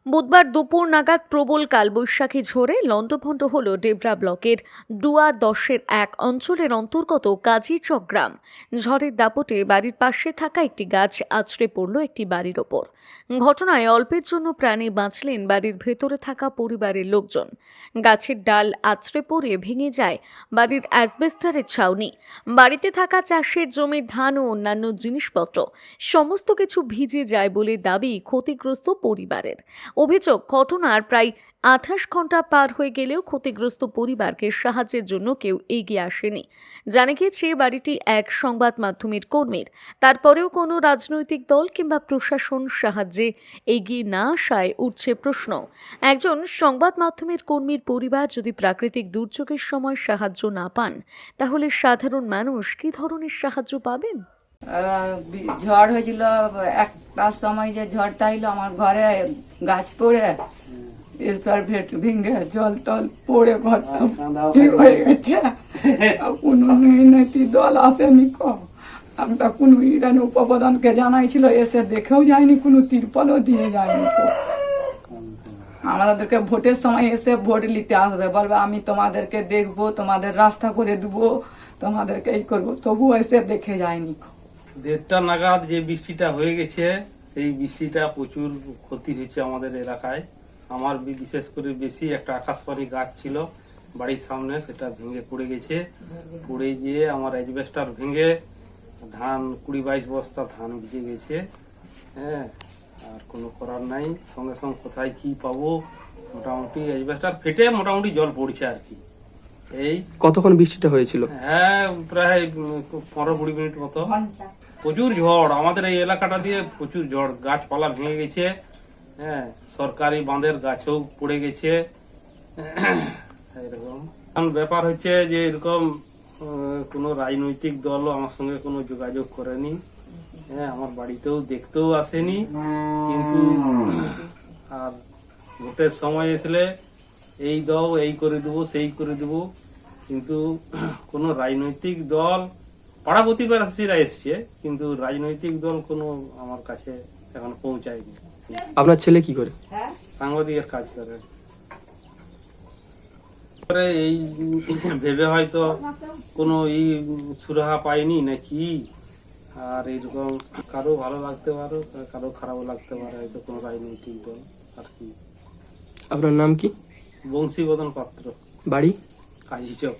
বুধবার দুপুর নাগাদ প্রবল কালবৈশাখী ঝড়ে লণ্ডভণ্ড হল ডেবরা ব্লকের ডুয়া 10-এর এক অঞ্চলের অন্তর্গত কাজীচক গ্রাম। ঝড়ের দাপটে বাড়ির পাশে থাকা একটি গাছ আছড়ে পড়ল একটি বাড়ির ওপর। ঘটনায় অল্পের জন্য প্রাণে বাঁচলেন বাড়ির ভেতরে থাকা পরিবারের লোকজন। গাছের ডাল আছড়ে পড়ে ভেঙে যায় বাড়ির অ্যাসবেস্টারের ছাউনি। বাড়িতে থাকা চাষের জমির ধান ও অন্যান্য জিনিসপত্র সমস্ত কিছু ভিজে যায় বলে দাবি ক্ষতিগ্রস্ত পরিবারের। অভিযোগ, ঘটনার প্রায় 28 ঘন্টা পার হয়ে গেলেও ক্ষতিগ্রস্ত পরিবারকে সাহায্যের জন্য কেউ এগিয়ে আসেনি। জানা গিয়েছে বাড়িটি এক সংবাদ মাধ্যমের কর্মীর। তারপরেও কোনো রাজনৈতিক দল কিংবা প্রশাসন সাহায্যে এগিয়ে না আসায় উঠছে প্রশ্ন, একজন সংবাদ মাধ্যমের কর্মীর পরিবার যদি প্রাকৃতিক দুর্যোগের সময় সাহায্য না পান, তাহলে সাধারণ মানুষ কী ধরনের সাহায্য পাবেন? ঝড় হয়েছিল একটার সময়, যে ঝড়টা এলো আমার ঘরে গাছ পড়ে ভেঙে জল টল পড়ে ঘরটা হয়ে গেছে। কোনো নৈতিক দল আসেনি, আমরা কোনো ইরান উপপ্রধানকে জানাইছিল, এসে দেখেও যায়নি, কোনো তিরপলও দিয়ে যায়নি। আমাদেরকে ভোটের সময় এসে ভোট নিতে আসবে, বলবে আমি তোমাদেরকে দেখবো, তোমাদের রাস্তা করে দেবো, তোমাদেরকে এই করবো, তবুও এসে দেখে যায়নি। 1:30 নাগাদ যে বৃষ্টিটা হয়ে গেছে, সেই বৃষ্টিটা প্রচুর ক্ষতি হয়েছে আমাদের এলাকায়। আমার বিশেষ করে বেশি একটা আকাশবাণী গাছ ছিল বাড়ির সামনে, সেটা ভেঙে পড়ে গেছে। পড়ে গিয়ে আমার অ্যাসবেস্টার ভেঙে ধান 20-22 বস্তা ধান ভিজে গেছে। হ্যাঁ, আর কোনো করার নাই, সঙ্গে সঙ্গে কোথায় কি পাবো, মোটামুটি অ্যাসবেস্টার ফেটে মোটামুটি জল পড়ছে আর কি। এই কতক্ষণ বৃষ্টিটা হয়েছিল? হ্যাঁ, প্রায় 15-20 মিনিট মতো। প্রচুর ঝড়, আমাদের এই এলাকাটা দিয়ে প্রচুর ঝড়, গাছপালা ভেঙে গেছে। হ্যাঁ, সরকারি বাঁধের গাছও পড়ে গেছে। এরকম ব্যাপার হচ্ছে যে এরকম কোনো রাজনৈতিক দলও আমার সঙ্গে কোনো যোগাযোগ করেনি। হ্যাঁ, আমার বাড়িতেও দেখতেও আসেনি। কিন্তু আর ভোটের সময় এসলে এই দাও, এই করে দেবো, সেই করে দেবো, কিন্তু কোনো রাজনৈতিক দল, পাড়া প্রতিবেশীরা এসছে, কিন্তু রাজনৈতিক দল কোনো আমার কাছে এখন পৌঁছায়নি। আপনার ছেলে কি করে? সাংবাদিকের কাজ করে। এই ভেবে হয়তো কোনো সুরাহা পায়নি নাকি, আর এরকম কারো ভালো লাগতে পারে, কারো খারাপও লাগতে পারে, হয়তো কোনো রাজনৈতিক দল আর কি। আপনার নাম কি? বংশীবদন পাত্র, বাড়ি? কাজীচক।